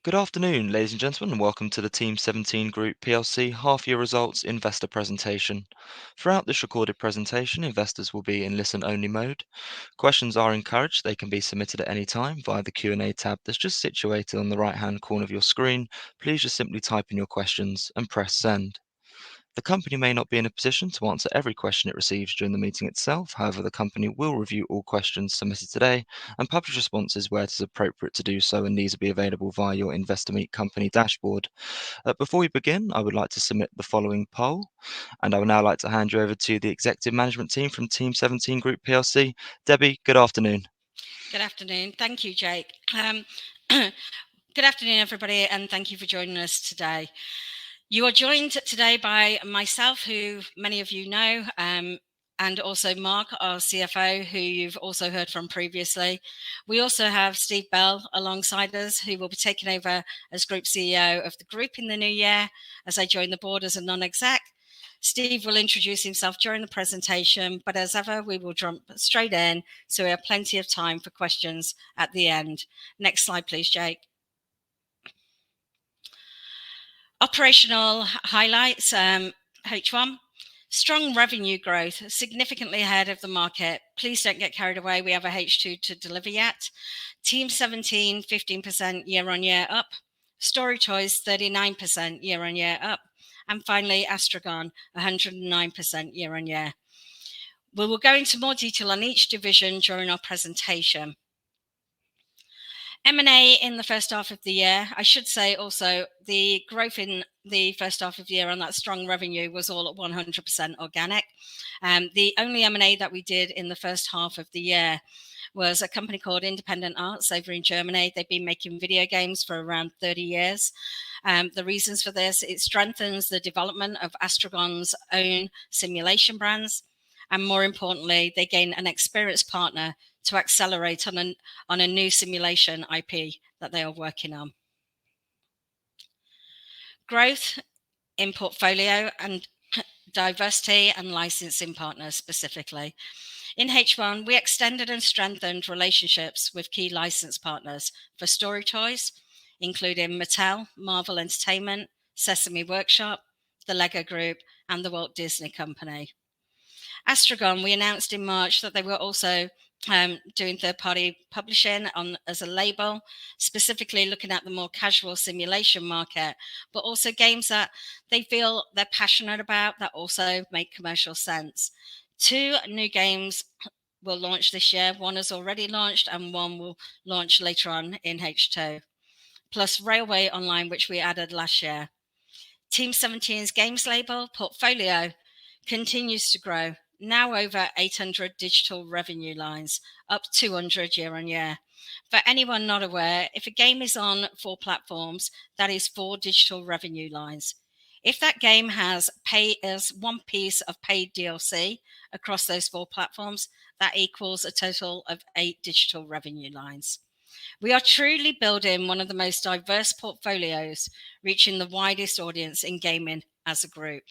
Good afternoon, ladies and gentlemen, and welcome to the Team17 Group PLC half-year results investor presentation. Throughout this recorded presentation, investors will be in listen-only mode. Questions are encouraged. They can be submitted at any time via the Q&A tab that's just situated on the right-hand corner of your screen. Please just simply type in your questions and press send. The company may not be in a position to answer every question it receives during the meeting itself. However, the company will review all questions submitted today and publish responses where it is appropriate to do so, and these will be available via your Investor Meet Company dashboard. Before we begin, I would like to submit the following poll, and I would now like to hand you over to the executive management team from Team 17 Group PLC. Debbie, good afternoon. Good afternoon. Thank you, Jake. Good afternoon, everybody, and thank you for joining us today. You are joined today by myself, who many of you know, and also Mark, our CFO, who you've also heard from previously. We also have Steve Bell alongside us, who will be taking over as Group CEO of the group in the new year as I join the board as a non-exec. Steve will introduce himself during the presentation, but as ever, we will jump straight in, so we have plenty of time for questions at the end. Next slide, please, Jake. Operational highlights, H1. Strong revenue growth, significantly ahead of the market. Please don't get carried away. We have a H2 to deliver yet. Team17, 15% year-on-year up. Story Toys, 39% year-on-year up. And finally, Astrogon, 109% year-on-year. We will go into more detail on each division during our presentation. M&A in the first half of the year. I should say also the growth in the first half of the year on that strong revenue was all at 100% organic. The only M&A that we did in the first half of the year was a company called Independent Arts over in Germany. They've been making video games for around 30 years. The reasons for this, it strengthens the development of Astrogon's own simulation brands. And more importantly, they gain an experienced partner to accelerate on a new simulation IP that they are working on. Growth in portfolio and diversity and licensing partners specifically. In H1, we extended and strengthened relationships with key license partners for Story Toys, including Mattel, Marvel Entertainment, Sesame Workshop, the Lego Group, and the Walt Disney Company. Astrogon, we announced in March that they were also doing third-party publishing as a label, specifically looking at the more casual simulation market, but also games that they feel they're passionate about that also make commercial sense. 2 new games will launch this year. One has already launched and one will launch later on in H2. Plus Railway Online, which we added last year. Team17's games label portfolio continues to grow. Now over 800 digital revenue lines, up 200 year on year. For anyone not aware, if a game is on 4 platforms, that is 4 digital revenue lines. If that game has one piece of paid DLC across those 4 platforms, that equals a total of 8 digital revenue lines. We are truly building one of the most diverse portfolios, reaching the widest audience in gaming as a group.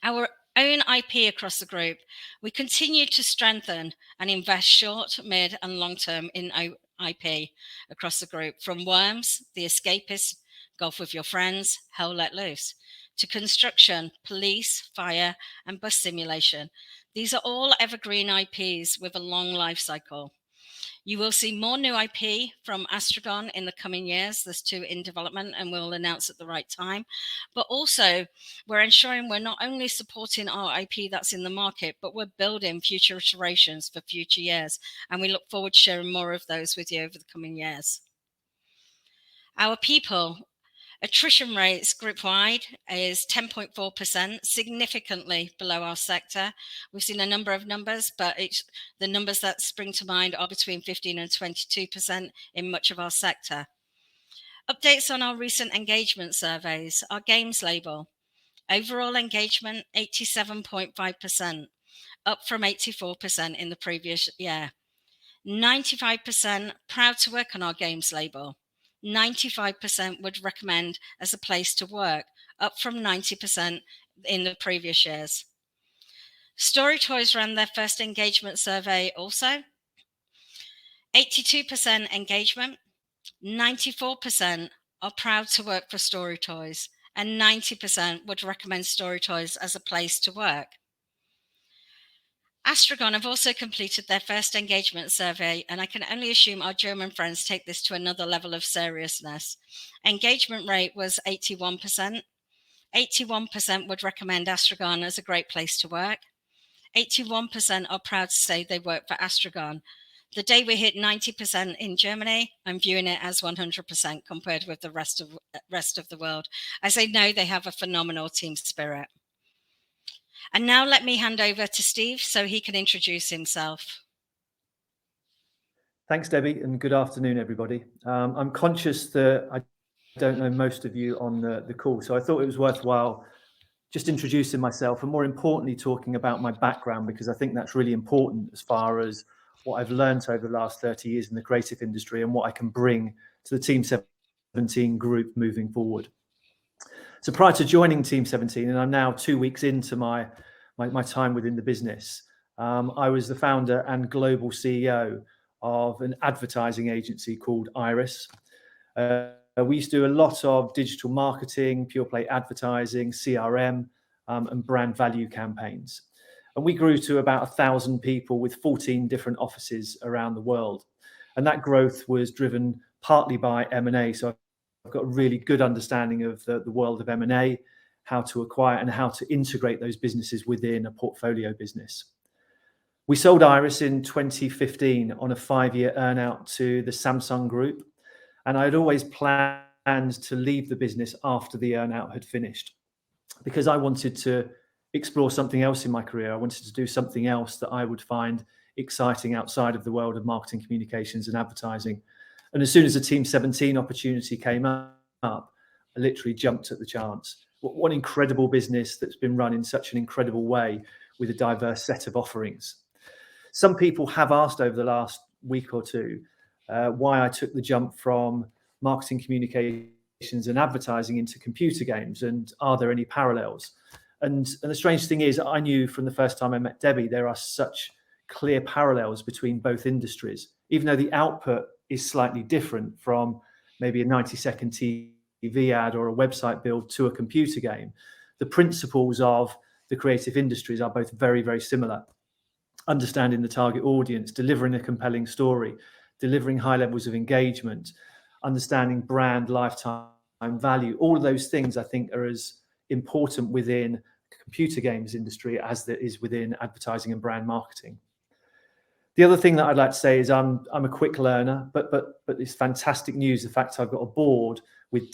Our own IP across the group, we continue to strengthen and invest short, mid and long term in IP across the group, from Worms, The Escapist, Golf with Your Friends, Hell Let Loose, to construction, police, fire and bus simulation. These are all evergreen IPs with a long life cycle. You will see more new IP from Astrogon in the coming years. There's 2 in development and we'll announce at the right time. But also, we're ensuring we're not only supporting our IP that's in the market, but we're building future iterations for future years. And we look forward to sharing more of those with you over the coming years. Our people. Attrition rates group-wide is 10.4%, significantly below our sector. We've seen a number of numbers, but the numbers that spring to mind are between 15 and 22% in much of our sector. Updates on our recent engagement surveys. Our games label. Overall engagement, 87.5%, up from 84% in the previous year. 95% proud to work on our games label. 95% would recommend as a place to work, up from 90% in the previous years. Story Toys ran their first engagement survey also. 82% engagement, 94% are proud to work for Story Toys, and 90% would recommend Story Toys as a place to work. Astrogon have also completed their first engagement survey, and I can only assume our German friends take this to another level of seriousness. Engagement rate was 81%. 81% would recommend Astrogon as a great place to work. 81% are proud to say they work for Astrogon. The day we hit 90% in Germany, I'm viewing it as 100% compared with the rest of the world, as they know they have a phenomenal team spirit. And now let me hand over to Steve so he can introduce himself. Thanks, Debbie, and good afternoon, everybody. I'm conscious that I don't know most of you on the call, so I thought it was worthwhile just introducing myself and more importantly talking about my background, because I think that's really important as far as what I've learned over the last 30 years in the creative industry and what I can bring to the Team17 group moving forward. So prior to joining Team17, and I'm now 2 weeks into my time within the business, I was the founder and global CEO of an advertising agency called Iris. We used to do a lot of digital marketing, pure play advertising, CRM, and brand value campaigns. And we grew to about 1,000 people with 14 different offices around the world. And that growth was driven partly by M&A. So I've got a really good understanding of the world of M&A, how to acquire and how to integrate those businesses within a portfolio business. We sold Iris in 2015 on a 5-year earnout to the Samsung Group, and I'd always planned to leave the business after the earnout had finished because I wanted to explore something else in my career. I wanted to do something else that I would find exciting outside of the world of marketing, communications and advertising. And as soon as the Team17 opportunity came up, I literally jumped at the chance. What an incredible business that's been run in such an incredible way with a diverse set of offerings. Some people have asked over the last week or two why I took the jump from marketing, communications and advertising into computer games, and are there any parallels? And the strange thing is, I knew from the first time I met Debbie, there are such clear parallels between both industries, even though the output is slightly different from maybe a 90-second TV ad or a website build to a computer game. The principles of the creative industries are both very, very similar. Understanding the target audience, delivering a compelling story, delivering high levels of engagement, understanding brand lifetime value. All of those things I think are as important within the computer games industry as there is within advertising and brand marketing. The other thing that I'd like to say is I'm a quick learner, but it's fantastic news, the fact I've got a board with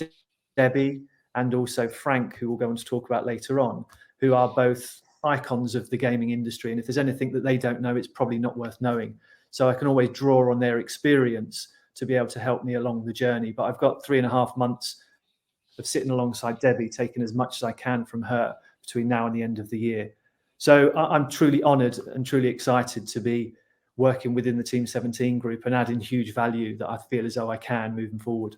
Debbie and also Frank, who we'll go on to talk about later on, who are both icons of the gaming industry. And if there's anything that they don't know, it's probably not worth knowing. So I can always draw on their experience to be able to help me along the journey. But I've got 3.5 months of sitting alongside Debbie, taking as much as I can from her between now and the end of the year. So I'm truly honoured and truly excited to be working within the Team17 group and adding huge value that I feel as though I can moving forward.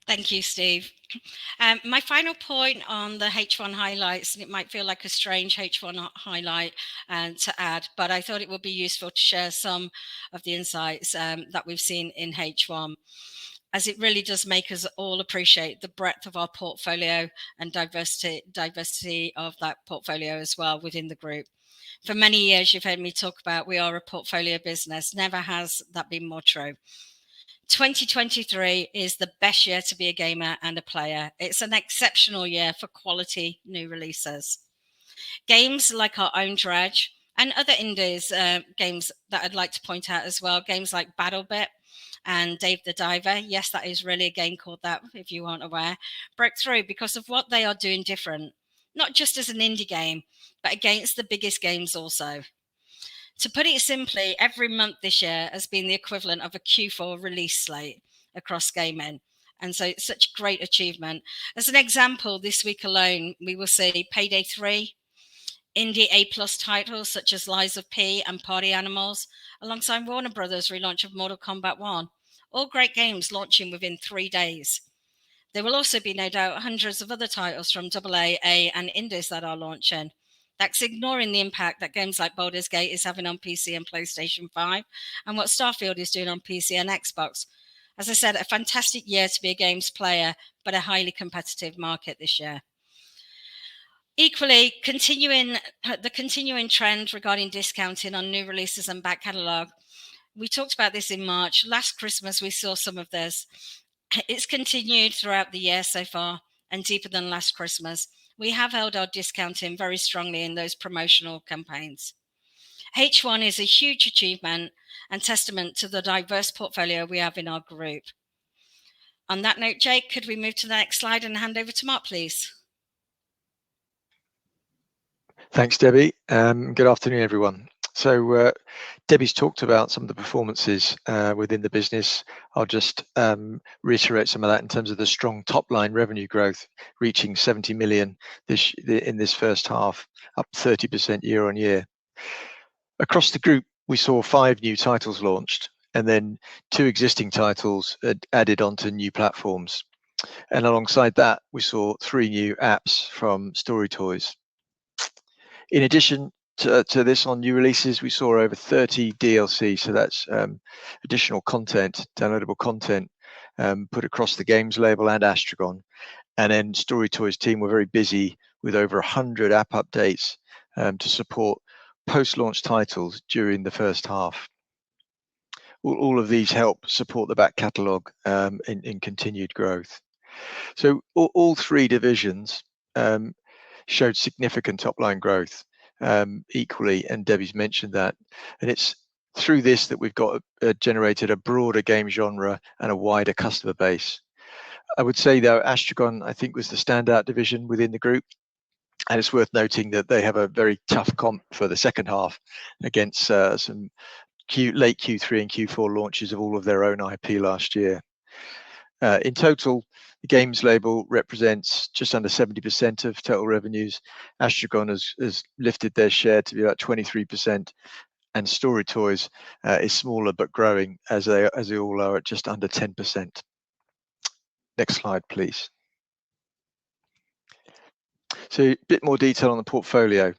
Thank you, Steve. My final point on the H1 highlights, and it might feel like a strange H1 highlight to add, but I thought it would be useful to share some of the insights that we've seen in H1, as it really does make us all appreciate the breadth of our portfolio and diversity of that portfolio as well within the group. For many years, you've heard me talk about we are a portfolio business. Never has that been more true. 2023 is the best year to be a gamer and a player. It's an exceptional year for quality new releases. Games like our own Dredge and other indies games that I'd like to point out as well, games like BattleBit and Dave the Diver. Yes, that is really a game called that, if you aren't aware. Broke through because of what they are doing different, not just as an indie game, but against the biggest games also. To put it simply, every month this year has been the equivalent of a Q4 release slate across gaming. And so it's such a great achievement. As an example, this week alone, we will see Payday 3, indie A+ titles such as Lies of P and Party Animals, alongside Warner Brothers' relaunch of Mortal Kombat 1. All great games launching within 3 days. There will also be, no doubt, hundreds of other titles from AA, A and indies that are launching. That's ignoring the impact that games like Baldur's Gate is having on PC and PlayStation 5, and what Starfield is doing on PC and Xbox. As I said, a fantastic year to be a games player, but a highly competitive market this year. Equally, the continuing trend regarding discounting on new releases and back catalogue. We talked about this in March. Last Christmas, we saw some of this. It's continued throughout the year so far and deeper than last Christmas. We have held our discounting very strongly in those promotional campaigns. H1 is a huge achievement and testament to the diverse portfolio we have in our group. On that note, Jake, could we move to the next slide and hand over to Mark, please? Thanks, Debbie. Good afternoon, everyone. So Debbie's talked about some of the performances within the business. I'll just reiterate some of that in terms of the strong top-line revenue growth, reaching 70 million in this first half, up 30% year on year. Across the group, we saw 5 new titles launched, and then 2 existing titles added onto new platforms. And alongside that, we saw 3 new apps from StoryToys. In addition to this, on new releases, we saw over 30 DLC, so that's additional content, downloadable content, put across the games label and Astrogon. And then StoryToys team were very busy with over 100 app updates to support post-launch titles during the first half. All of these help support the back catalogue in continued growth. So all 3 divisions showed significant top-line growth equally, and Debbie's mentioned that. And it's through this that we've got generated a broader game genre and a wider customer base. I would say, though, Astrogon, I think, was the standout division within the group. And it's worth noting that they have a very tough comp for the second half against some late Q3 and Q4 launches of all of their own IP last year. In total, the games label represents just under 70% of total revenues. Astrogon has lifted their share to be about 23%, and StoryToys is smaller but growing, as they all are, at just under 10%. Next slide, please. So a bit more detail on the portfolio.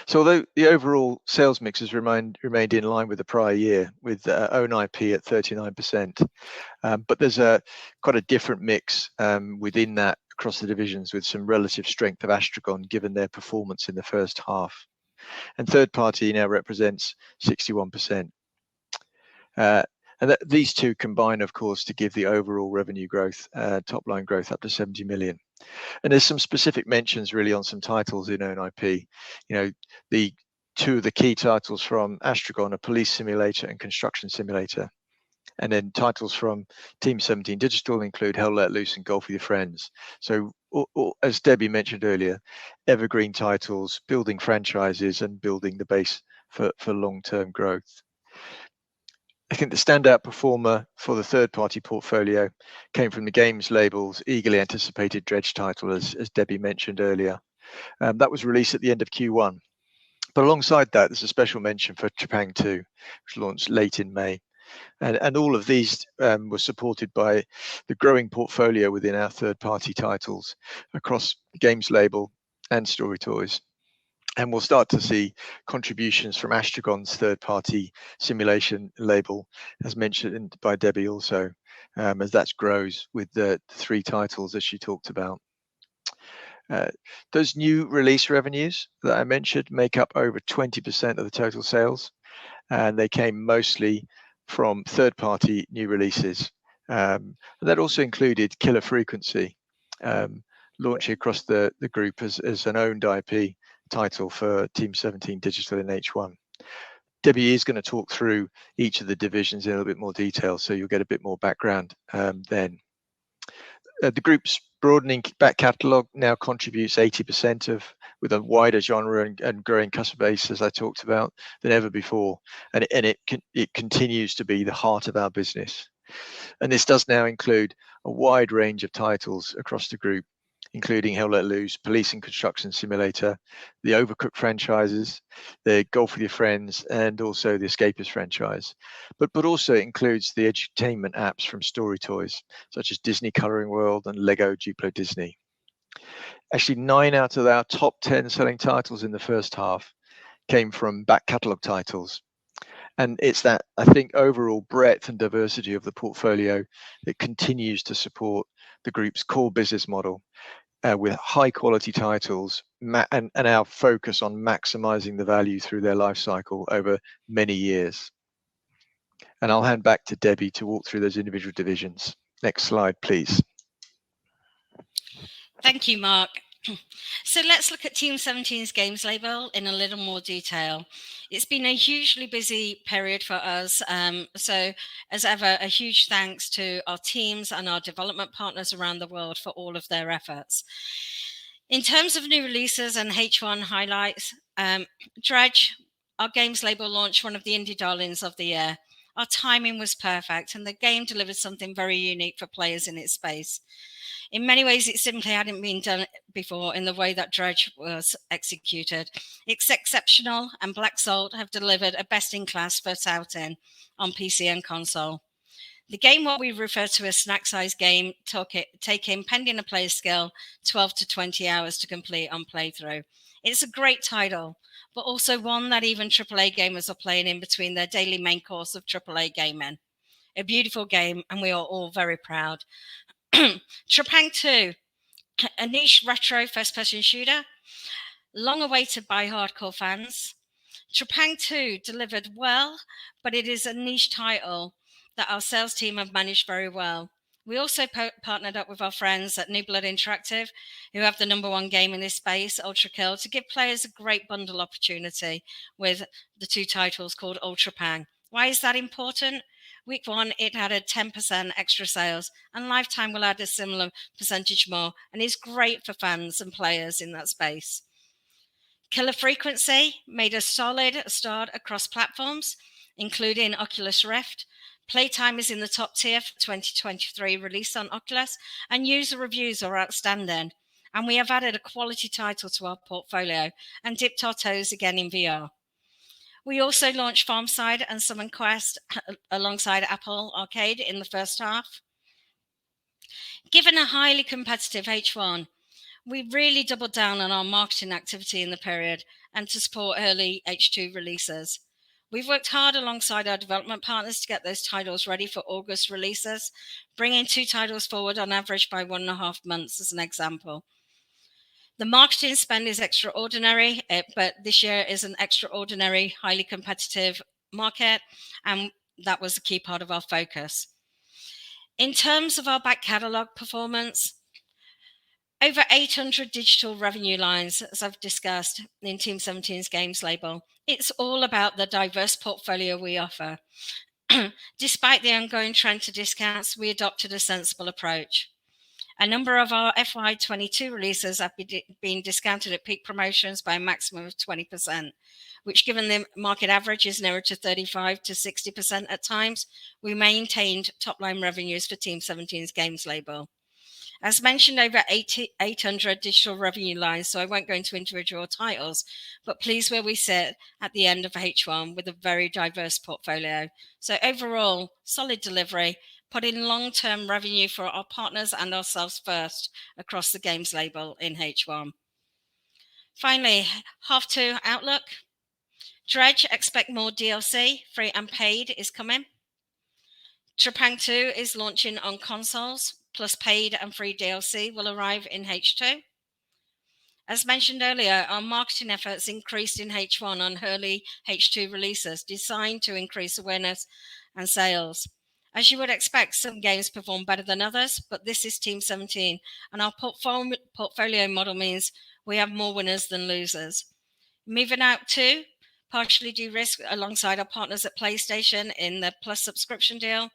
So although the overall sales mix has remained in line with the prior year, with own IP at 39%, but there's quite a different mix within that across the divisions, with some relative strength of Astrogon given their performance in the first half. And third party now represents 61%. And these 2 combine, of course, to give the overall revenue growth, top line growth, up to 70 million. And there's some specific mentions really on some titles in own IP. You know, the 2 of the key titles from Astrogon are Police Simulator and Construction Simulator. And then titles from TEAM17 Digital include Hell Let Loose and Golf with Your Friends. So as Debbie mentioned earlier, evergreen titles, building franchises and building the base for long-term growth. I think the standout performer for the third-party portfolio came from the games label's eagerly anticipated Dredge title, as Debbie mentioned earlier. That was released at the end of Q1. But alongside that, there's a special mention for Trepang 2, which launched late in May. And all of these were supported by the growing portfolio within our third-party titles across the games label and StoryToys. And we'll start to see contributions from Astrogon's third-party simulation label, as mentioned by Debbie also, as that grows with the 3 titles that she talked about. Those new release revenues that I mentioned make up over 20% of the total sales, and they came mostly from third-party new releases. And that also included Killer Frequency, launching across the group as an owned IP title for TEAM17 Digital in H1. Debbie is going to talk through each of the divisions in a little bit more detail, so you'll get a bit more background then. The group's broadening back catalogue now contributes 80% with a wider genre and growing customer base, as I talked about, than ever before, and it continues to be the heart of our business. And this does now include a wide range of titles across the group, including Hell Let Loose, Police and Construction Simulator, the Overcooked franchises, the Golf with Your Friends, and also the Escapist franchise. But also it includes the edutainment apps from StoryToys, such as Disney Coloring World and Lego Duplo Disney. Actually, 9 out of our top 10 selling titles in the first half came from back catalogue titles. And it's that, I think, overall breadth and diversity of the portfolio that continues to support the group's core business model, with high quality titles and our focus on maximizing the value through their life cycle over many years. And I'll hand back to Debbie to walk through those individual divisions. Next slide, please. Thank you, Mark. So let's look at Team17's games label in a little more detail. It's been a hugely busy period for us. So as ever, a huge thanks to our teams and our development partners around the world for all of their efforts. In terms of new releases and H1 highlights, Dredge, our games label, launched one of the indie darlings of the year. Our timing was perfect and the game delivered something very unique for players in its space. In many ways, it simply hadn't been done before in the way that Dredge was executed. It's exceptional, and Black Salt have delivered a best-in-class first outing on PC and console. The game, what we refer to as snack-sized game, taking, pending a player's skill, 12 to 20 hours to complete on playthrough. It's a great title, but also one that even AAA gamers are playing in between their daily main course of AAA gaming. A beautiful game, and we are all very proud. Trepang 2, a niche retro first-person shooter, long awaited by hardcore fans. Trepang 2 delivered well, but it is a niche title that our sales team have managed very well. We also partnered up with our friends at New Blood Interactive, who have the #1 game in this space, Ultra Kill, to give players a great bundle opportunity with the 2 titles called Ultra Pang. Why is that important? Week 1, it added 10% extra sales, and Lifetime will add a similar percentage more, and is great for fans and players in that space. Killer Frequency made a solid start across platforms, including Oculus Rift. Playtime is in the top tier for 2023 release on Oculus, and user reviews are outstanding. And we have added a quality title to our portfolio and dipped our toes again in VR. We also launched Farmside and Summon Quest alongside Apple Arcade in the first half. Given a highly competitive H1, we really doubled down on our marketing activity in the period and to support early H2 releases. We've worked hard alongside our development partners to get those titles ready for August releases, bringing 2 titles forward on average by 1.5 months as an example. The marketing spend is extraordinary, but this year is an extraordinary, highly competitive market, and that was a key part of our focus. In terms of our back catalogue performance, over 800 digital revenue lines, as I've discussed in Team17's games label. It's all about the diverse portfolio we offer. Despite the ongoing trend to discounts, we adopted a sensible approach. A number of our FY22 releases have been discounted at peak promotions by a maximum of 20%, which, given the market average is nearer to 35 to 60% at times, we maintained top-line revenues for Team17's games label. As mentioned, over 800 digital revenue lines, so I won't go into individual titles, but please where we sit at the end of H1 with a very diverse portfolio. So overall, solid delivery, putting long-term revenue for our partners and ourselves first across the games label in H1. Finally, H2 outlook. Dredge, expect more DLC, free and paid is coming. Trepang 2 is launching on consoles, plus paid and free DLC will arrive in H2. As mentioned earlier, our marketing efforts increased in H1 on early H2 releases designed to increase awareness and sales. As you would expect, some games perform better than others, but this is Team17, and our portfolio model means we have more winners than losers. Moving Out 2, partially de-risked alongside our partners at PlayStation in the Plus subscription deal.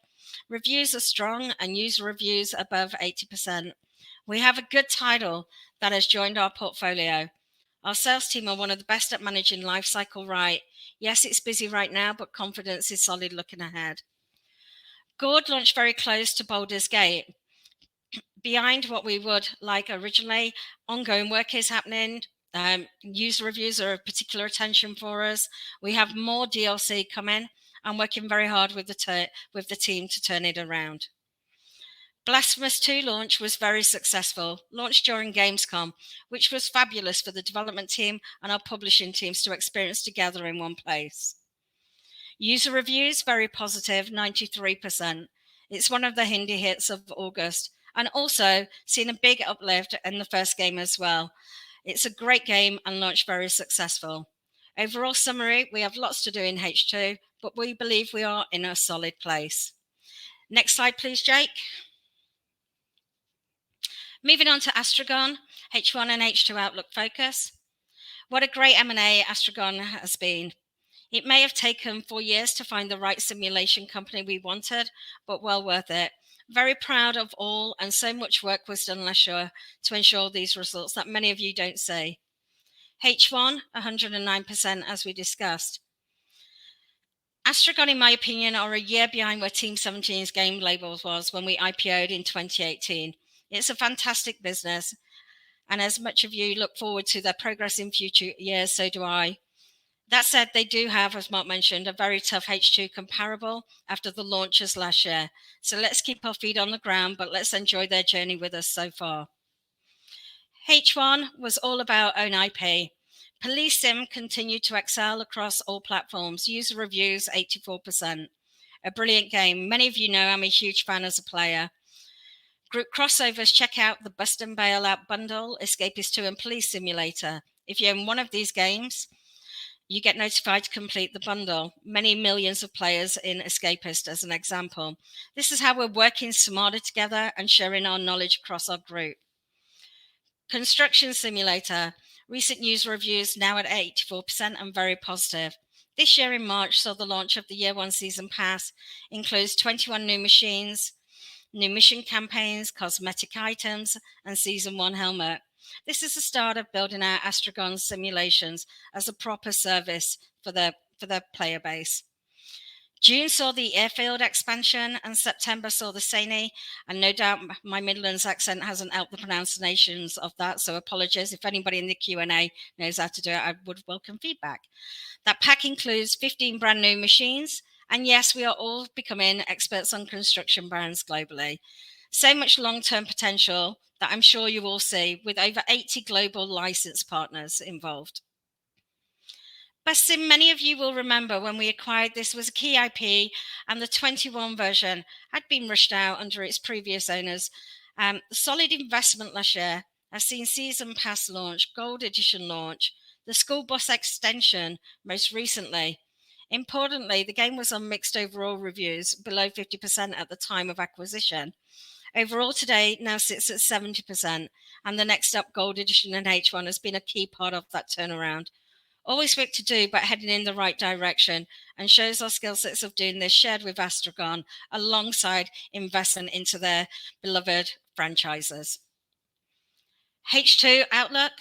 Reviews are strong and user reviews above 80%. We have a good title that has joined our portfolio. Our sales team are one of the best at managing life cycle right. Yes, it's busy right now, but confidence is solid looking ahead. Gord launched very close to Baldur's Gate. Behind what we would like originally, ongoing work is happening. User reviews are of particular attention for us. We have more DLC coming. I'm working very hard with the team to turn it around. Blasphemous 2 launch was very successful, launched during Gamescom, which was fabulous for the development team and our publishing teams to experience together in one place. User reviews, very positive, 93%. It's one of the indie hits of August, and also seen a big uplift in the first game as well. It's a great game and launched very successful. Overall summary, we have lots to do in H2, but we believe we are in a solid place. Next slide, please, Jake. Moving on to Astrogon, H1 and H2 outlook focus. What a great M&A Astrogon has been. It may have taken 4 years to find the right simulation company we wanted, but well worth it. Very proud of all, and so much work was done last year to ensure these results that many of you don't see. H1, 109% as we discussed. Astrogon, in my opinion, are a year behind where TEAM17's game labels was when we IPO'd in 2018. It's a fantastic business, and as much of you look forward to their progress in future years, so do I. That said, they do have, as Mark mentioned, a very tough H2 comparable after the launches last year. So let's keep our feet on the ground, but let's enjoy their journey with us so far. H1 was all about own IP. Police Sim continued to excel across all platforms. User reviews, 84%. A brilliant game. Many of you know I'm a huge fan as a player. Group crossovers, check out the Bust and Bailout bundle, Escapist 2 and Police Simulator. If you own one of these games, you get notified to complete the bundle. Many millions of players in Escapist as an example. This is how we're working smarter together and sharing our knowledge across our group. Construction Simulator. Recent user reviews now at 84% and very positive. This year in March saw the launch of the Year 1 Season Pass. Includes 21 new machines, new mission campaigns, cosmetic items, and Season 1 helmet. This is the start of building out Astrogon simulations as a proper service for their player base. June saw the airfield expansion, and September saw the Seni, and no doubt my Midlands accent hasn't helped the pronunciations of that, so apologies. If anybody in the Q&A knows how to do it, I would welcome feedback. That pack includes 15 brand new machines, and yes, we are all becoming experts on construction brands globally. So much long-term potential that I'm sure you will see, with over 80 global license partners involved. Bussim, many of you will remember when we acquired this was a key IP, and the 21 version had been rushed out under its previous owners. Solid investment last year has seen Season Pass launch, Gold Edition launch, the School Bus extension most recently. Importantly, the game was on mixed overall reviews, below 50% at the time of acquisition. Overall today now sits at 70%, and the next up, Gold Edition and H1, has been a key part of that turnaround. Always work to do, but heading in the right direction, and shows our skill sets of doing this shared with Astrogon alongside investment into their beloved franchises. H2 outlook.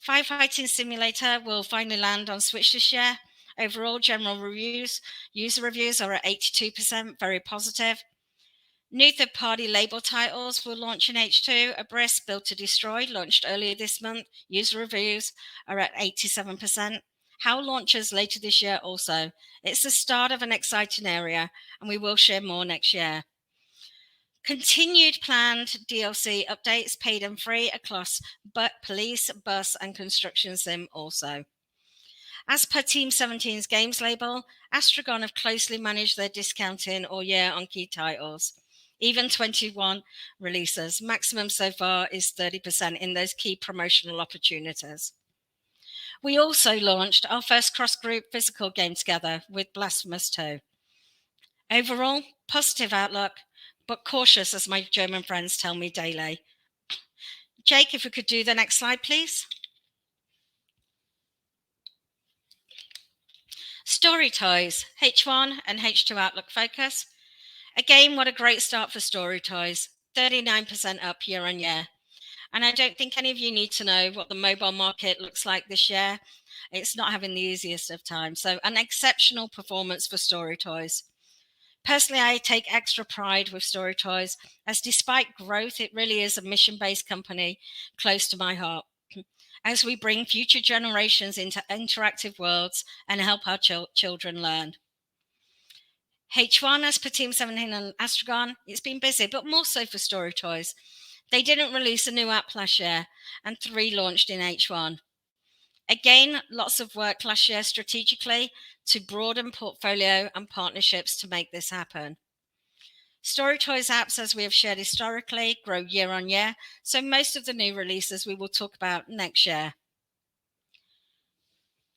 Firefighting Simulator will finally land on Switch this year. Overall, general reviews, user reviews are at 82%, very positive. New third-party label titles will launch in H2. Abyss Build to Destroy launched earlier this month. User reviews are at 87%. HOW launches later this year also. It's the start of an exciting area, and we will share more next year. Continued planned DLC updates, paid and free, across Police, Bus, and Construction Sim also. As per TEAM17's games label, Astrogon have closely managed their discounting all year on key titles. Even 21 releases. Maximum so far is 30% in those key promotional opportunities. We also launched our first cross-group physical game together with Blasphemous 2. Overall, positive outlook, but cautious, as my German friends tell me daily. Jake, if we could do the next slide, please. Story Toys, H1 and H2 outlook focus. Again, what a great start for Story Toys, 39% up year on year. And I don't think any of you need to know what the mobile market looks like this year. It's not having the easiest of times. So an exceptional performance for Story Toys. Personally, I take extra pride with Story Toys, as despite growth, it really is a mission-based company close to my heart, as we bring future generations into interactive worlds and help our children learn. H1, as per TEAM17 and Astrogon, it's been busy, but more so for Story Toys. They didn't release a new app last year, and 3 launched in H1. Again, lots of work last year strategically to broaden portfolio and partnerships to make this happen. StoryToys apps, as we have shared historically, grow year on year, so most of the new releases we will talk about next year.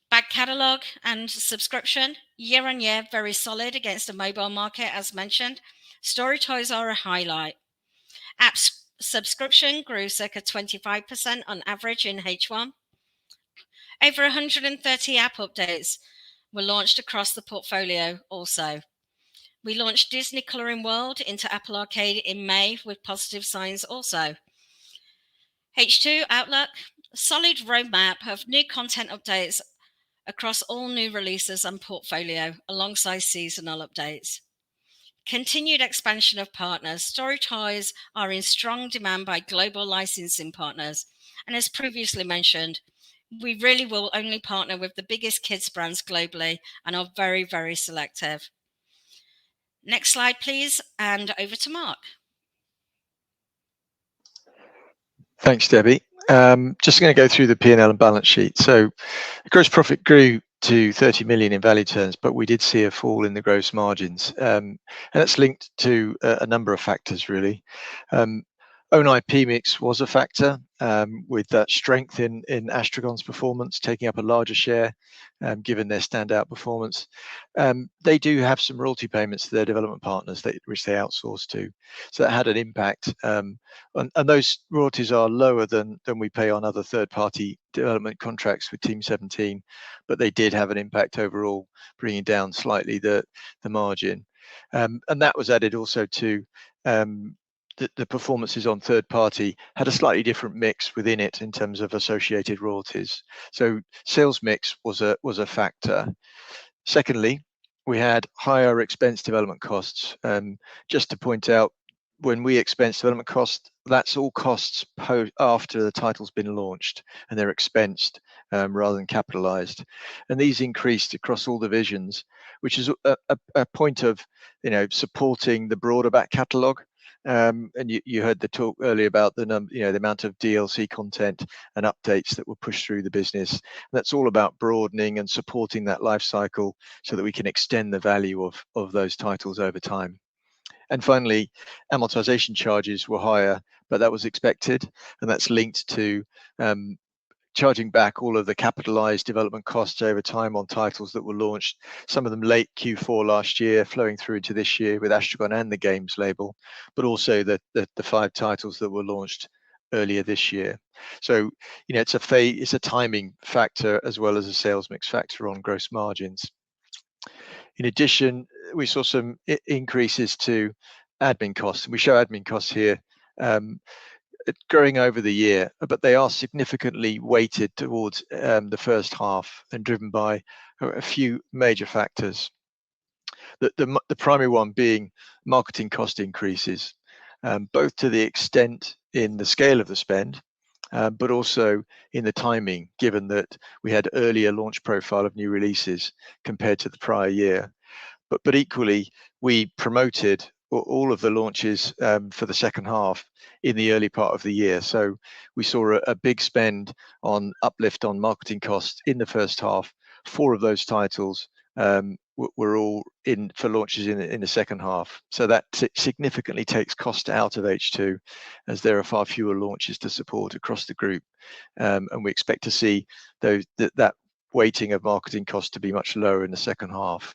Back catalogue and subscription, year on year, very solid against a mobile market, as mentioned. StoryToys are a highlight. Apps subscription grew circa 25% on average in H1. Over 130 app updates were launched across the portfolio also. We launched Disney Colouring World into Apple Arcade in May with positive signs also. H2 outlook, solid roadmap of new content updates across all new releases and portfolio alongside seasonal updates. Continued expansion of partners. StoryToys are in strong demand by global licensing partners. And as previously mentioned, we really will only partner with the biggest kids brands globally and are very, very selective. Next slide, please, and over to Mark. Thanks, Debbie. Just going to go through the P&L and balance sheet. So the gross profit grew to 30 million in value terms, but we did see a fall in the gross margins. And that's linked to a number of factors, really. Own IP mix was a factor, with that strength in Astrogon's performance, taking up a larger share, given their standout performance. They do have some royalty payments to their development partners, which they outsource to. So that had an impact. And those royalties are lower than we pay on other third-party development contracts with Team17, but they did have an impact overall, bringing down slightly the margin. And that was added also to the performances on third party had a slightly different mix within it in terms of associated royalties. So sales mix was a factor. Secondly, we had higher expense development costs. Just to point out, when we expense development costs, that's all costs after the title's been launched, and they're expensed rather than capitalized. And these increased across all divisions, which is a point of supporting the broader back catalogue. And you heard the talk earlier about the amount of DLC content and updates that were pushed through the business. And that's all about broadening and supporting that life cycle so that we can extend the value of those titles over time. And finally, amortization charges were higher, but that was expected, and that's linked to charging back all of the capitalized development costs over time on titles that were launched, some of them late Q4 last year, flowing through to this year with Astrogon and the games label, but also the 5 titles that were launched earlier this year. So it's a timing factor as well as a sales mix factor on gross margins. In addition, we saw some increases to admin costs, and we show admin costs here growing over the year, but they are significantly weighted towards the first half and driven by a few major factors. The primary one being marketing cost increases, both to the extent in the scale of the spend, but also in the timing, given that we had earlier launch profile of new releases compared to the prior year. But equally, we promoted all of the launches for the second half in the early part of the year. So we saw a big spend on uplift on marketing costs in the first half. 4 of those titles were all in for launches in the second half. So that significantly takes cost out of H2, as there are far fewer launches to support across the group. And we expect to see that weighting of marketing costs to be much lower in the second half.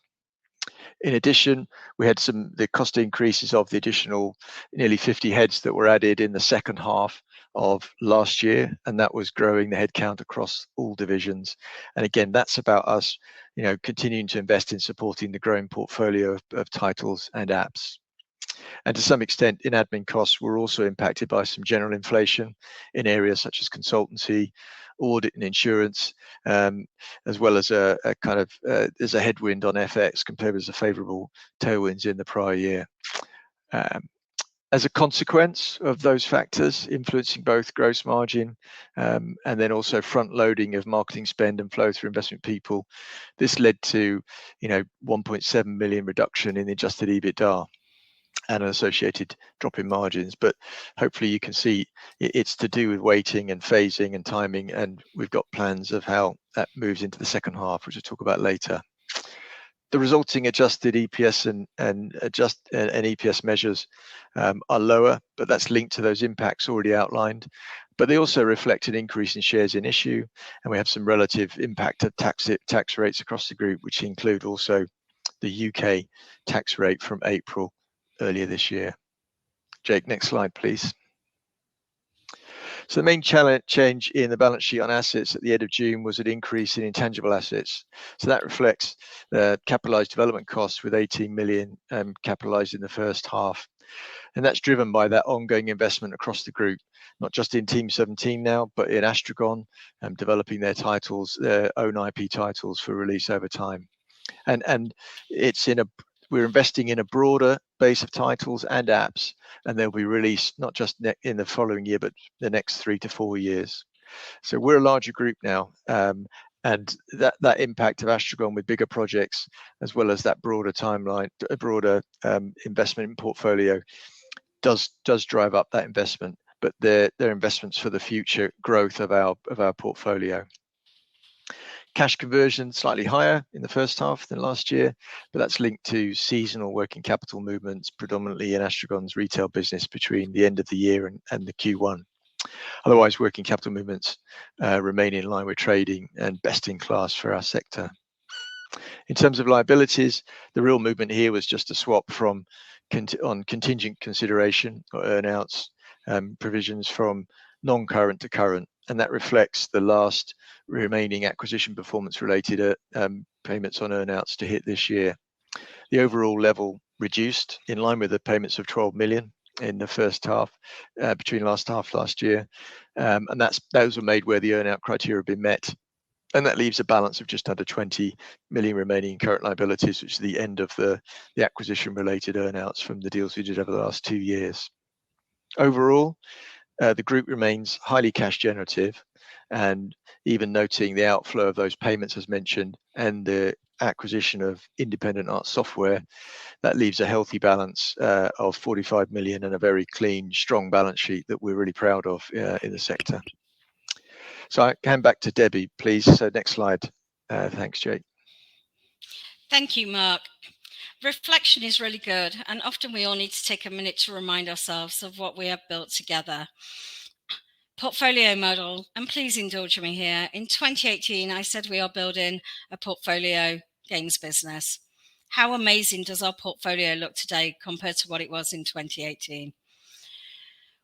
In addition, we had the cost increases of the additional nearly 50 heads that were added in the second half of last year, and that was growing the headcount across all divisions. And again, that's about us, continuing to invest in supporting the growing portfolio of titles and apps. And to some extent, in admin costs, we're also impacted by some general inflation in areas such as consultancy, audit and insurance, as well as there's a headwind on FX compared with the favourable tailwinds in the prior year. As a consequence of those factors influencing both gross margin and then also front loading of marketing spend and flow through investment people, this led to 1.7 million reduction in the adjusted EBITDA. and an associated drop in margins. But hopefully you can see it's to do with weighting and phasing and timing, and we've got plans of how that moves into the second half, which we'll talk about later. The resulting adjusted EPS and EPS measures are lower, but that's linked to those impacts already outlined. But they also reflect an increase in shares in issue, and we have some relative impact of tax rates across the group, which include also the UK tax rate from April earlier this year. Jake, next slide, please. So the main change in the balance sheet on assets at the end of June was an increase in intangible assets. So that reflects the capitalised development costs with 18 million capitalised in the first half. And that's driven by that ongoing investment across the group, not just in TEAM17 now, but in Astrogon, developing their titles, their own IP titles for release over time. And it's we're investing in a broader base of titles and apps, and they'll be released not just in the following year, but the next 3 to 4 years. So we're a larger group now, and that impact of Astrogon with bigger projects, as well as that broader timeline, a broader investment portfolio, does drive up that investment. But they're investments for the future growth of our portfolio. Cash conversion slightly higher in the first half than last year, but that's linked to seasonal working capital movements, predominantly in Astrogon's retail business between the end of the year and the Q1. Otherwise, working capital movements remain in line with trading and best in class for our sector. In terms of liabilities, the real movement here was just a swap from on contingent consideration or earnouts provisions from non-current to current, and that reflects the last remaining acquisition performance related payments on earnouts to hit this year. The overall level reduced in line with the payments of 12 million in the first half between last year, and those were made where the earnout criteria have been met, and that leaves a balance of just under 20 million remaining in current liabilities, which is the end of the acquisition related earnouts from the deals we did over the last 2 years. Overall, the group remains highly cash generative, and even noting the outflow of those payments as mentioned and the acquisition of Independent Art Software, that leaves a healthy balance of 45 million and a very clean, strong balance sheet that we're really proud of in the sector. So I hand back to Debbie, please. So next slide. Thanks, Jake. Thank you, Mark. Reflection is really good, and often we all need to take a minute to remind ourselves of what we have built together. Portfolio model, and please indulge me here. In 2018, I said we are building a portfolio games business. How amazing does our portfolio look today compared to what it was in 2018?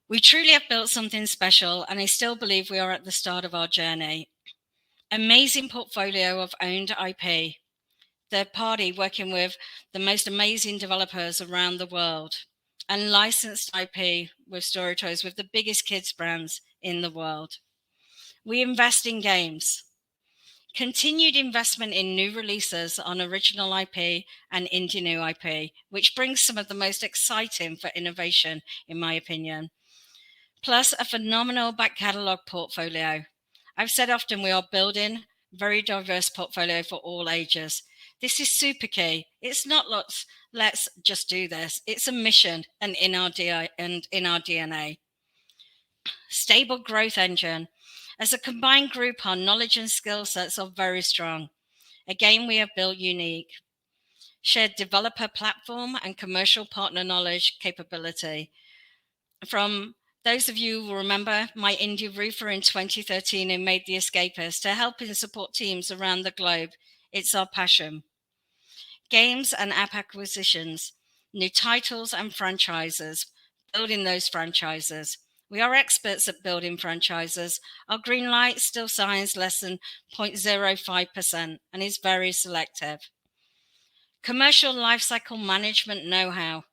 We truly have built something special, and I still believe we are at the start of our journey. Amazing portfolio of owned IP. Third party working with the most amazing developers around the world, and licensed IP with storytellers with the biggest kids brands in the world. We invest in games. Continued investment in new releases on original IP and indie new IP, which brings some of the most exciting for innovation, in my opinion. Plus a phenomenal back catalogue portfolio. I've said often we are building very diverse portfolio for all ages. This is super key. It's not let's just do this. It's a mission and in our DNA. Stable growth engine. As a combined group, our knowledge and skill sets are very strong. Again, we have built unique. Shared developer platform and commercial partner knowledge capability. From those of you who remember my indie roofer in 2013 who made The Escapist to help and support teams around the globe, it's our passion. Games and app acquisitions, new titles and franchises, building those franchises. We are experts at building franchises. Our green light still signs less than 0.05% and is very selective. Commercial lifecycle management know-how.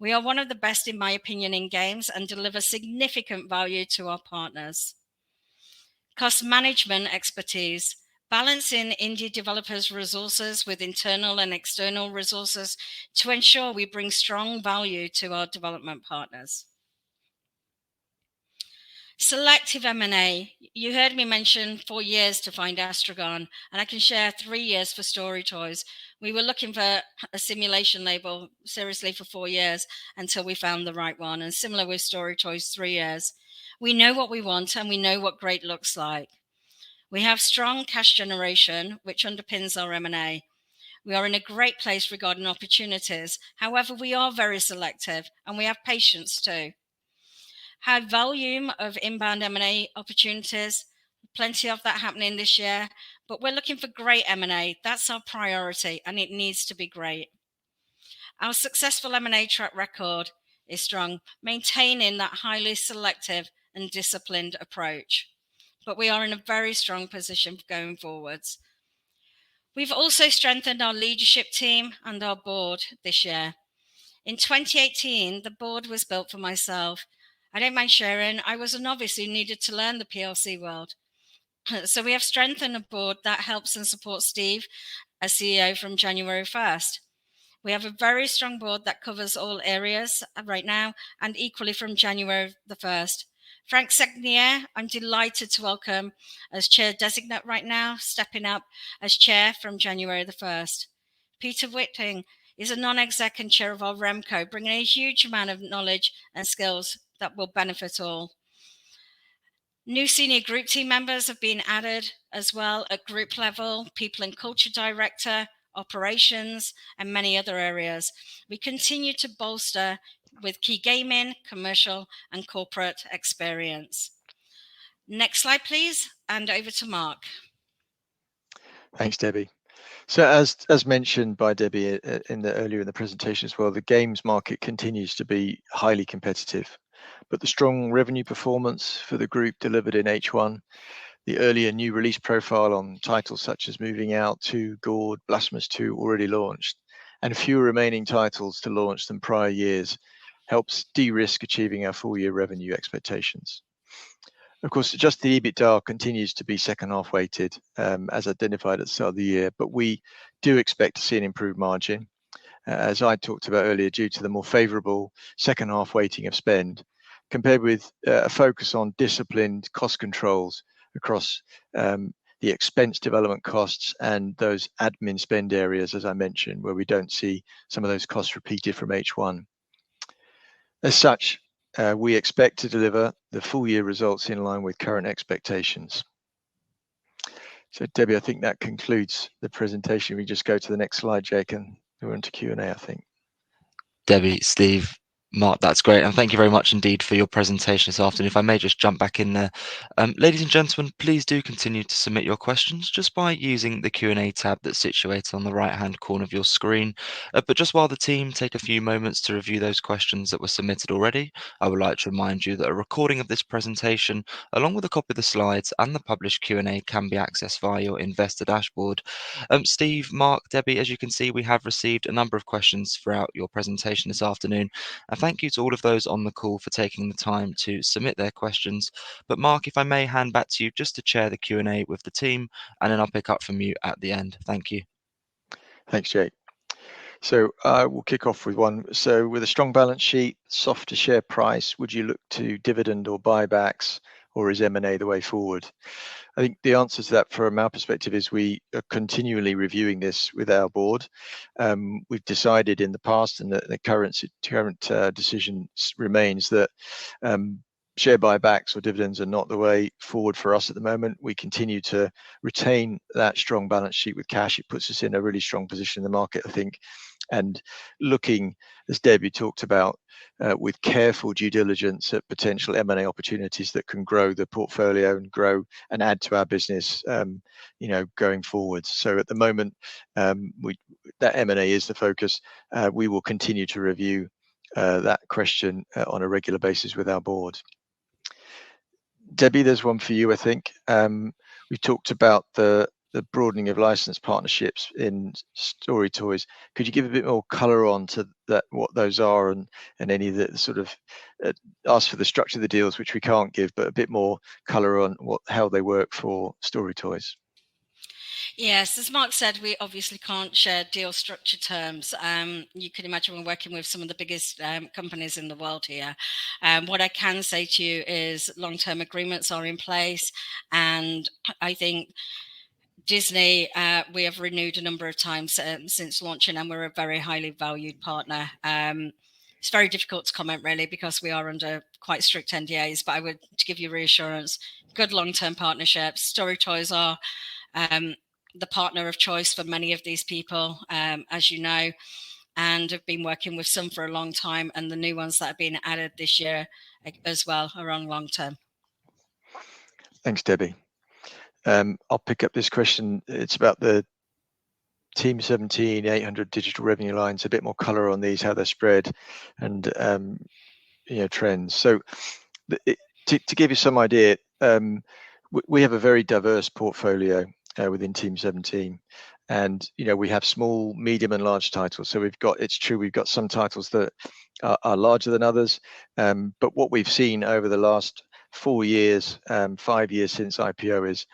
We are one of the best, in my opinion, in games and deliver significant value to our partners. Cost management expertise, balancing indie developers' resources with internal and external resources to ensure we bring strong value to our development partners. Selective M&A. You heard me mention 4 years to find Astrogon, and I can share 3 years for Story Toys. We were looking for a simulation label seriously for 4 years until we found the right one, and similar with Story Toys, 3 years. We know what we want and we know what great looks like. We have strong cash generation, which underpins our M&A. We are in a great place regarding opportunities. However, we are very selective and we have patience too. High volume of inbound M&A opportunities, plenty of that happening this year, but we're looking for great M&A. That's our priority and it needs to be great. Our successful M&A track record is strong, maintaining that highly selective and disciplined approach. But we are in a very strong position going forwards. We've also strengthened our leadership team and our board this year. In 2018, the board was built for myself. I don't mind sharing, I was a novice who needed to learn the PLC world. So we have strengthened a board that helps and supports Steve as CEO from January 1st. We have a very strong board that covers all areas right now and equally from January the 1st. Frank Segnier, I'm delighted to welcome as chair designate right now, stepping up as chair from January the 1st. Peter Whitting is a non-exec and chair of our Remco, bringing a huge amount of knowledge and skills that will benefit all. New senior group team members have been added as well at group level, people and culture director, operations, and many other areas. We continue to bolster with key gaming, commercial, and corporate experience. Next slide, please, and over to Mark. Thanks, Debbie. So as mentioned by Debbie earlier in the presentation as well, the games market continues to be highly competitive, but the strong revenue performance for the group delivered in H1, the earlier new release profile on titles such as Moving Out 2, Gord, Blasphemous 2 already launched, and fewer remaining titles to launch than prior years helps de-risk achieving our full year revenue expectations. Of course, just the EBITDA continues to be second half weighted, as identified at the start of the year, but we do expect to see an improved margin, as I talked about earlier, due to the more favourable second half weighting of spend, compared with a focus on disciplined cost controls across the expense development costs and those admin spend areas, as I mentioned, where we don't see some of those costs repeated from H1. As such, we expect to deliver the full year results in line with current expectations. So Debbie, I think that concludes the presentation. We just go to the next slide, Jake, and we're into Q&A, I think. Debbie, Steve, Mark, that's great. And thank you very much indeed for your presentation this afternoon. If I may just jump back in there. Ladies and gentlemen, please do continue to submit your questions just by using the Q&A tab that's situated on the right-hand corner of your screen. But just while the team take a few moments to review those questions that were submitted already, I would like to remind you that a recording of this presentation, along with a copy of the slides and the published Q&A, can be accessed via your investor dashboard. Steve, Mark, Debbie, as you can see, we have received a number of questions throughout your presentation this afternoon. And thank you to all of those on the call for taking the time to submit their questions. But Mark, if I may hand back to you just to chair the Q&A with the team, and then I'll pick up from you at the end. Thank you. Thanks, Jake. So we'll kick off with one. So with a strong balance sheet, softer share price, would you look to dividend or buybacks, or is M&A the way forward? I think the answer to that from our perspective is we are continually reviewing this with our board. We've decided in the past, and the current decision remains, that share buybacks or dividends are not the way forward for us at the moment. We continue to retain that strong balance sheet with cash. It puts us in a really strong position in the market, I think. And looking, as Debbie talked about, with careful due diligence at potential M&A opportunities that can grow the portfolio and grow and add to our business, going forwards. So at the moment, that M&A is the focus. We will continue to review that question on a regular basis with our board. Debbie, there's one for you, I think. We talked about the broadening of license partnerships in Story Toys. Could you give a bit more colour on to that, what those are, and any that sort of ask for the structure of the deals, which we can't give, but a bit more colour on how they work for Story Toys? Yes, as Mark said, we obviously can't share deal structure terms. You can imagine we're working with some of the biggest companies in the world here. What I can say to you is long-term agreements are in place, and I think Disney, we have renewed a number of times since launching, and we're a very highly valued partner. It's very difficult to comment really because we are under quite strict NDAs, but I would, to give you reassurance, good long-term partnerships. Story Toys are the partner of choice for many of these people, as you know, and have been working with some for a long time, and the new ones that have been added this year as well are on long term. Thanks, Debbie. I'll pick up this question. It's about the TEAM17, 800 digital revenue lines, a bit more color on these, how they're spread, and trends. So to give you some idea, we have a very diverse portfolio within TEAM17, and we have small, medium, and large titles. So it's true we've got some titles that are larger than others, but what we've seen over the last 4 years, 5 years since IPO is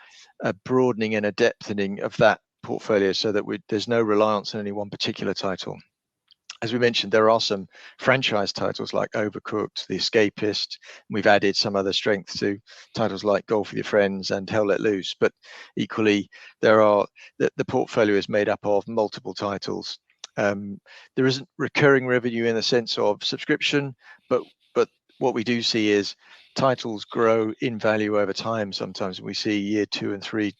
a broadening and a depthening of that portfolio, so that there's no reliance on any one particular title. As we mentioned, there are some franchise titles like Overcooked, The Escapist. We've added some other strength to titles like Golf with Your Friends and Hell Let Loose. But equally, the portfolio is made up of multiple titles. There isn't recurring revenue in the sense of subscription, but what we do see is titles grow in value over time. Sometimes we see year 2 and 3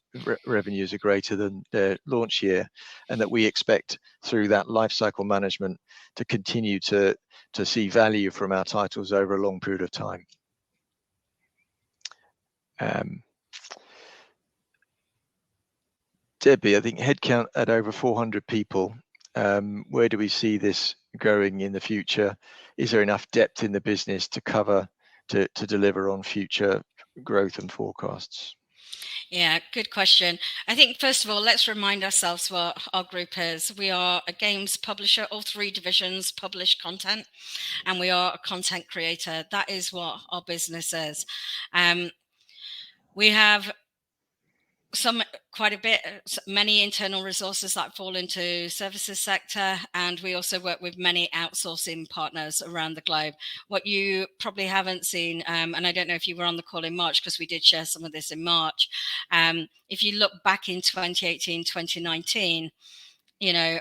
revenues are greater than their launch year, and that we expect through that life cycle management to continue to see value from our titles over a long period of time. Debbie, I think headcount at over 400 people. Where do we see this growing in the future? Is there enough depth in the business to cover to deliver on future growth and forecasts? Yeah, good question. I think, first of all, let's remind ourselves what our group is. We are a games publisher. All 3 divisions publish content, and we are a content creator. That is what our business is. We have many internal resources that fall into services sector, and we also work with many outsourcing partners around the globe. What you probably haven't seen, and I don't know if you were on the call in March, because we did share some of this in March. If you look back in 2018, 2019,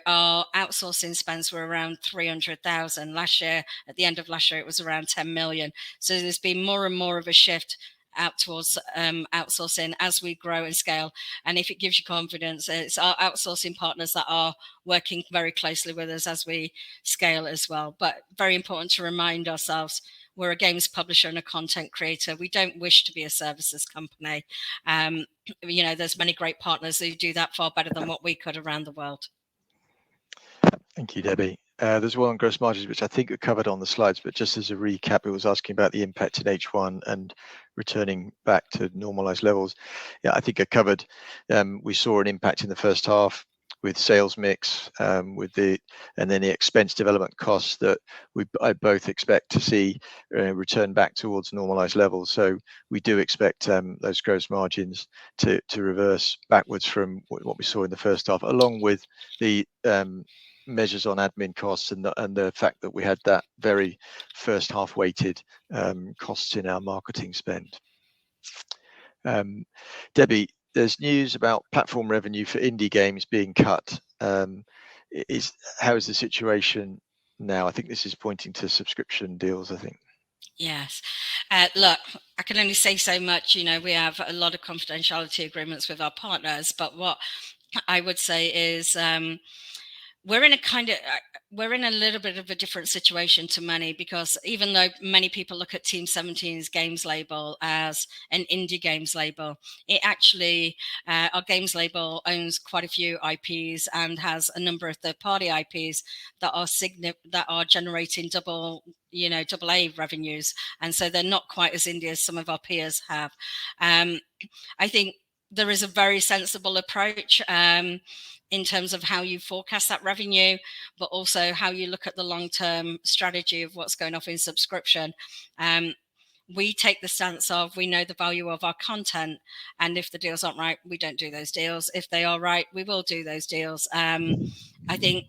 our outsourcing spends were around 300,000. Last year, at the end of last year, it was around 10 million. So there's been more and more of a shift out towards outsourcing as we grow and scale. And if it gives you confidence, it's our outsourcing partners that are working very closely with us as we scale as well. But very important to remind ourselves, we're a games publisher and a content creator. We don't wish to be a services company. There's many great partners who do that far better than what we could around the world. Thank you, Debbie. There's one on gross margins, which I think are covered on the slides, but just as a recap, it was asking about the impact in H1 and returning back to normalized levels. Yeah, I think I covered. We saw an impact in the first half with sales mix, and then the expense development costs that I both expect to see return back towards normalized levels. So we do expect those gross margins to reverse backwards from what we saw in the first half, along with the measures on admin costs and the fact that we had that very first half weighted costs in our marketing spend. Debbie, there's news about platform revenue for indie games being cut. How is the situation now? I think this is pointing to subscription deals, I think. Yes. Look, I can only say so much. We have a lot of confidentiality agreements with our partners, but what I would say is we're in a little bit of a different situation to many, because even though many people look at TEAM17's games label as an indie games label, it actually, our games label owns quite a few IPs and has a number of third-party IPs that are generating double A revenues, and so they're not quite as indie as some of our peers have. I think there is a very sensible approach in terms of how you forecast that revenue, but also how you look at the long-term strategy of what's going off in subscription. we take the stance of, we know the value of our content, and if the deals aren't right, we don't do those deals. If they are right, we will do those deals. I think,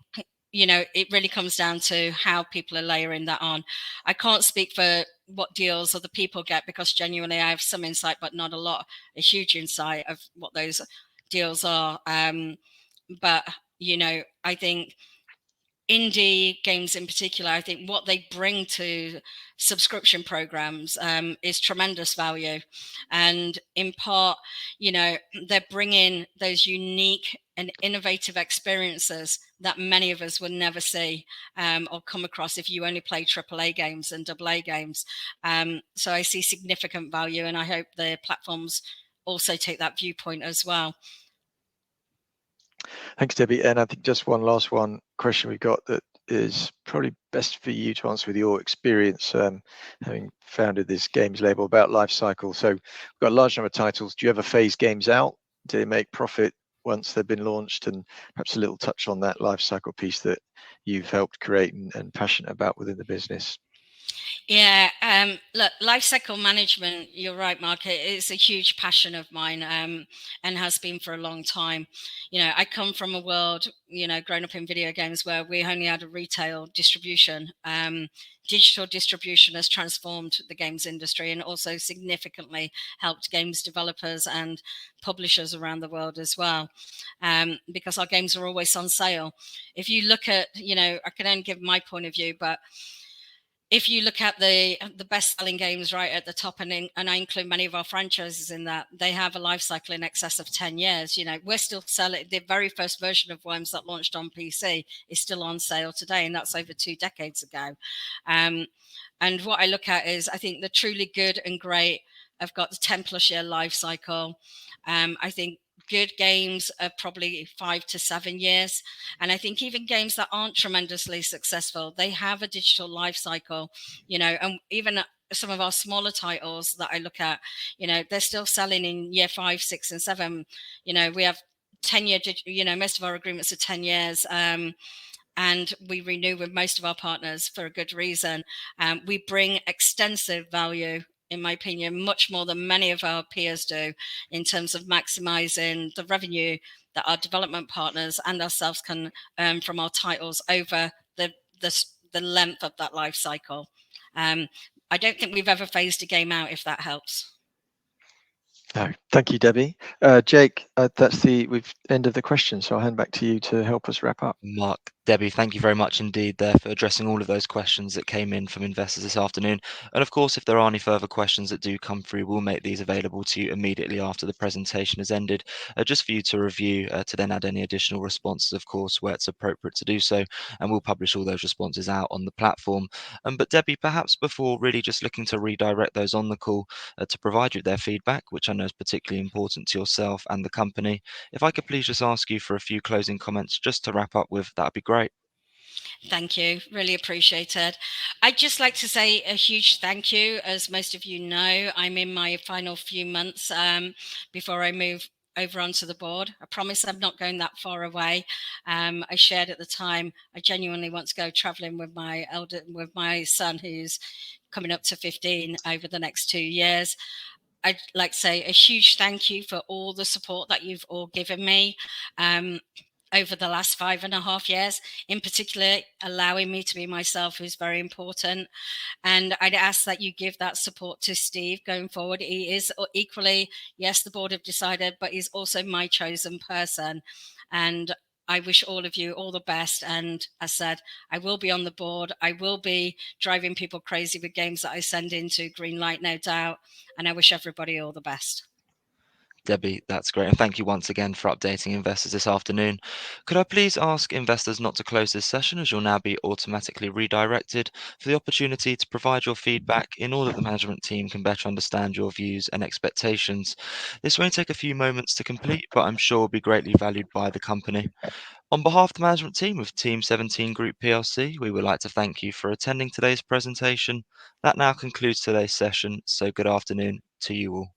you know, it really comes down to how people are layering that on. I can't speak for what deals other people get, because genuinely I have some insight, but not a huge insight of what those deals are. But, you know, I think indie games in particular, I think what they bring to subscription programs is tremendous value. And in part, you know, they're bringing those unique and innovative experiences that many of us would never see or come across if you only play AAA games and AA games. So I see significant value, and I hope the platforms also take that viewpoint as well. Thanks, Debbie. And I think just one last question we got that is probably best for you to answer with your experience, having founded this games label, about life cycle. So we've got a large number of titles. Do you ever phase games out? Do they make profit once they've been launched? And perhaps a little touch on that life cycle piece that you've helped create and passionate about within the business. Yeah, look, lifecycle management, you're right, Mark. It's a huge passion of mine, and has been for a long time. You know, I come from a world, you know, growing up in video games where we only had a retail distribution. Digital distribution has transformed the games industry and also significantly helped games developers and publishers around the world as well, because our games are always on sale. If you look at, you know, I can only give my point of view, but if you look at the best-selling games right at the top, and I include many of our franchises in that, they have a life cycle in excess of 10 years. You know, we're still selling the very first version of Worms that launched on PC is still on sale today, and that's over 2 decades ago. And what I look at is, I think the truly good and great have got the 10+ year life cycle. I think good games are probably 5 to 7 years. And I think even games that aren't tremendously successful, they have a digital life cycle, you know, and even some of our smaller titles that I look at, you know, they're still selling in year 5, 6, and 7. You know, we have 10-year, you know, most of our agreements are 10 years. And we renew with most of our partners for a good reason. We bring extensive value, in my opinion, much more than many of our peers do, in terms of maximizing the revenue that our development partners and ourselves can earn from our titles over the length of that life cycle. I don't think we've ever phased a game out, if that helps. No, thank you, Debbie. Jake, that's we've end of the question, so I'll hand back to you to help us wrap up. Mark, Debbie, thank you very much indeed there for addressing all of those questions that came in from investors this afternoon. And of course, if there are any further questions that do come through, we'll make these available to you immediately after the presentation has ended, just for you to review, to then add any additional responses, of course, where it's appropriate to do so. And we'll publish all those responses out on the platform. But Debbie, perhaps before really just looking to redirect those on the call to provide you with their feedback, which I know is particularly important to yourself and the company, if I could please just ask you for a few closing comments just to wrap up with, that'd be great. Thank you. Really appreciate it. I'd just like to say a huge thank you. As most of you know, I'm in my final few months before I move over onto the board. I promise I'm not going that far away. I shared at the time, I genuinely want to go traveling with my son, who's coming up to 15 over the next 2 years. I'd like to say a huge thank you for all the support that you've all given me over the last 5.5 years, in particular, allowing me to be myself is very important. And I'd ask that you give that support to Steve going forward. He is equally, yes, the board have decided, but he's also my chosen person. And I wish all of you all the best. And as said, I will be on the board. I will be driving people crazy with games that I send into Greenlight, no doubt. And I wish everybody all the best. Debbie, that's great. And thank you once again for updating investors this afternoon. Could I please ask investors not to close this session, as you'll now be automatically redirected for the opportunity to provide your feedback in order that the management team can better understand your views and expectations. This won't take a few moments to complete, but I'm sure will be greatly valued by the company. On behalf of the management team of Team17 Group PLC, we would like to thank you for attending today's presentation. That now concludes today's session, so good afternoon to you all.